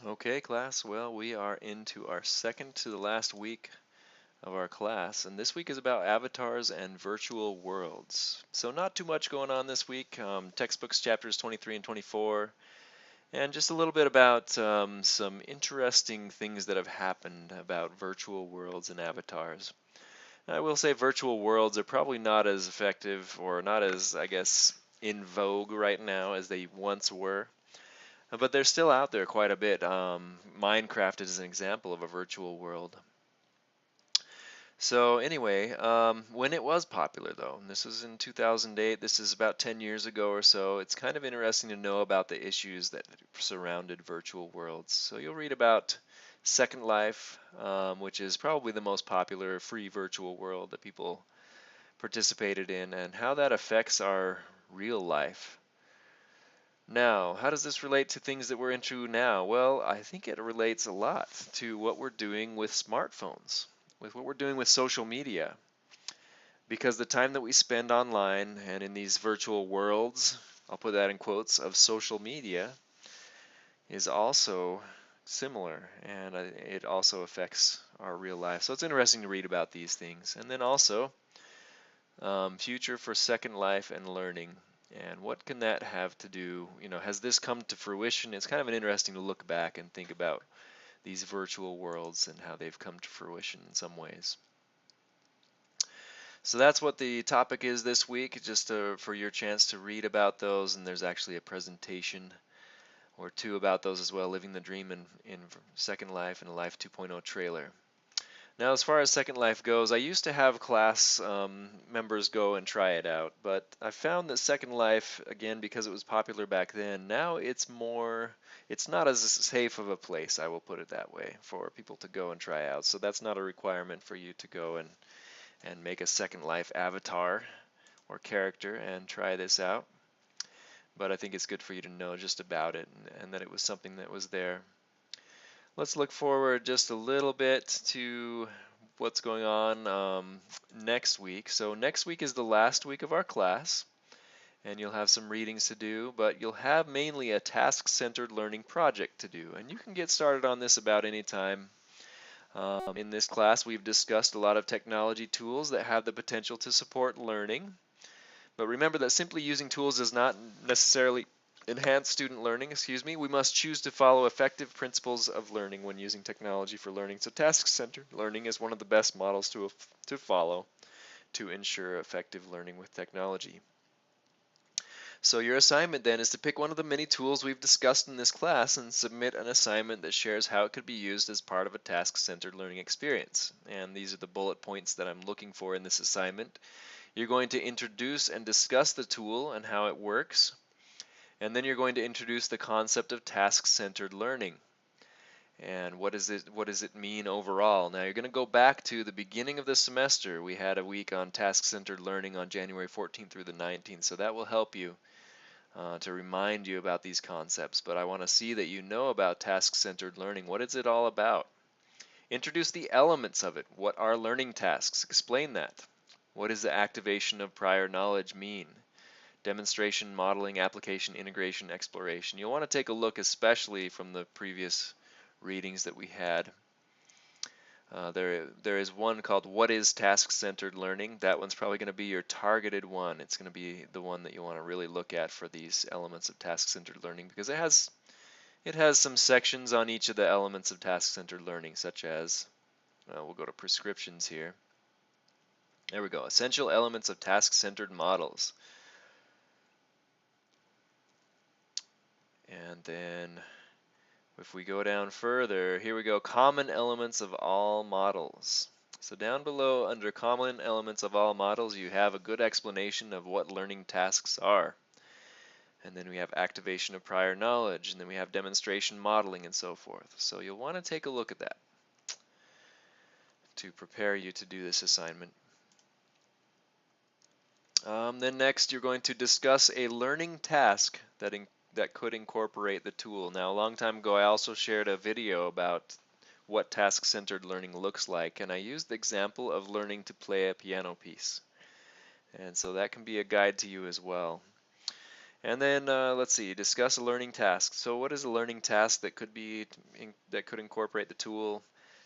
Okay, class. Well, we are into our second to the last week of our class, and this week is about avatars and virtual worlds. So, not too much going on this week. Textbooks chapters 23 and 24, and just a little bit about some interesting things that have happened about virtual worlds and avatars. I will say virtual worlds are probably not as effective or not as, I guess, in vogue right now as they once were. But they're still out there quite a bit. Minecraft is an example of a virtual world. So anyway, when it was popular though, and this was in 2008, this is about 10 years ago or so, it's kind of interesting to know about the issues that surrounded virtual worlds. So you'll read about Second Life, which is probably the most popular free virtual world that people participated in, and how that affects our real life. Now, how does this relate to things that we're into now? Well, I think it relates a lot to what we're doing with smartphones, with what we're doing with social media. Because the time that we spend online and in these virtual worlds, I'll put that in quotes, of social media, is also similar, and it also affects our real life. So it's interesting to read about these things. And then also, future for Second Life and learning. And what can that have to do? Has this come to fruition? It's kind of interesting to look back and think about these virtual worlds and how they've come to fruition in some ways. So that's what the topic is this week, just for your chance to read about those. And there's actually a presentation or two about those as well, Living the Dream in Second Life and a Life 2.0 trailer. Now, as far as Second Life goes, I used to have class members go and try it out, but I found that Second Life, again, because it was popular back then, now it's not as safe of a place, I will put it that way, for people to go and try out. So that's not a requirement for you to go and make a Second Life avatar or character and try this out. But I think it's good for you to know just about it and that it was something that was there. Let's look forward just a little bit to what's going on next week. So next week is the last week of our class, and you'll have some readings to do, but you'll have mainly a task-centered learning project to do. And you can get started on this about any time. In this class, we've discussed a lot of technology tools that have the potential to support learning. But remember that simply using tools does not necessarily enhance student learning, we must choose to follow effective principles of learning when using technology for learning. So task-centered learning is one of the best models to follow to ensure effective learning with technology. So your assignment then is to pick one of the many tools we've discussed in this class and submit an assignment that shares how it could be used as part of a task-centered learning experience. And these are the bullet points that I'm looking for in this assignment. You're going to introduce and discuss the tool and how it works. And then you're going to introduce the concept of task-centered learning. And what does it mean overall? Now you're going to go back to the beginning of the semester. We had a week on task-centered learning on January 14th through the 19th, so that will help you to remind you about these concepts. But I want to see that you know about task-centered learning. What is it all about? Introduce the elements of it. What are learning tasks? Explain that. What does the activation of prior knowledge mean? Demonstration, modeling, application, integration, exploration. You'll want to take a look, especially from the previous readings that we had. There is one called What is Task-Centered Learning? That one's probably going to be your targeted one. It's going to be the one that you want to really look at for these elements of task-centered learning, because it has some sections on each of the elements of task-centered learning, such as, we'll go to prescriptions here. There we go, essential elements of task-centered models. And then if we go down further, here we go, common elements of all models. So down below under common elements of all models, you have a good explanation of what learning tasks are. And then we have activation of prior knowledge, and then we have demonstration, modeling, and so forth. So you'll want to take a look at that to prepare you to do this assignment. Then next, you're going to discuss a learning task that could incorporate the tool. Now, a long time ago, I also shared a video about what task-centered learning looks like, and I used the example of learning to play a piano piece. And so that can be a guide to you as well. And then let's see, discuss a learning task. So what is a learning task that could incorporate the tool?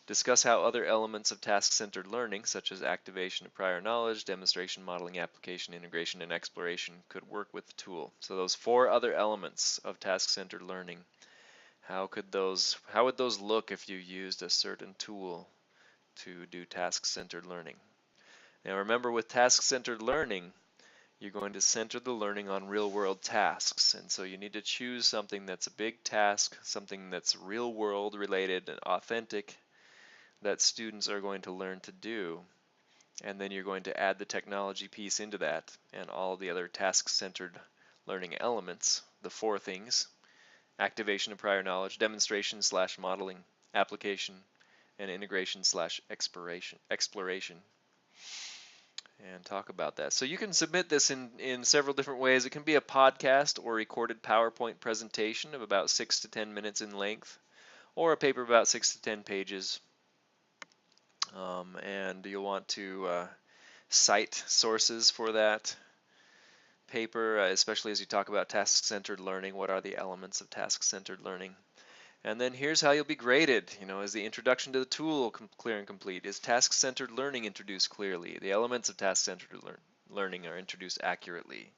Discuss how other elements of task-centered learning, such as activation of prior knowledge, demonstration, modeling, application, integration, and exploration, could work with the tool. So those 4 other elements of task-centered learning, how would those look if you used a certain tool to do task-centered learning? Now remember, with task-centered learning, you're going to center the learning on real-world tasks, and so you need to choose something that's a big task, something that's real-world related and authentic, that students are going to learn to do, and then you're going to add the technology piece into that and all the other task-centered learning elements, the 4 things: activation of prior knowledge, demonstration / modeling, application, and integration / exploration, and talk about that. So you can submit this in several different ways. It can be a podcast or recorded PowerPoint presentation of about 6 to 10 minutes in length, or a paper about 6 to 10 pages. And you'll want to cite sources for that paper, especially as you talk about task-centered learning. What are the elements of task-centered learning? And then here's how you'll be graded. Is the introduction to the tool clear and complete? Is task-centered learning introduced clearly? The elements of task-centered learning are introduced accurately.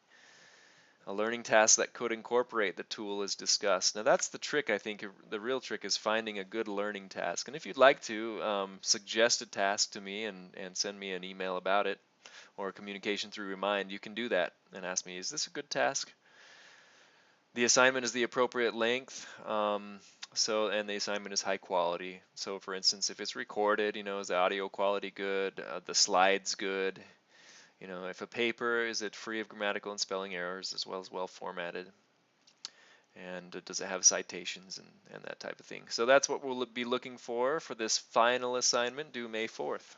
A learning task that could incorporate the tool is discussed. Now that's the trick, I think. The real trick is finding a good learning task. And if you'd like to, suggest a task to me and send me an email about it, or communication through Remind, you can do that and ask me, is this a good task? The assignment is the appropriate length, and the assignment is high quality. So for instance, if it's recorded, is the audio quality good? The slides good? If a paper, is it free of grammatical and spelling errors, as well formatted? And does it have citations and that type of thing? So that's what we'll be looking for this final assignment due May 4th.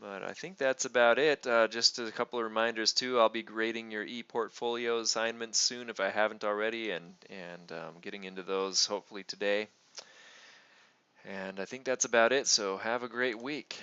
But I think that's about it. Just a couple of reminders too. I'll be grading your e-portfolio assignments soon if I haven't already, and getting into those hopefully today. And I think that's about it. So have a great week.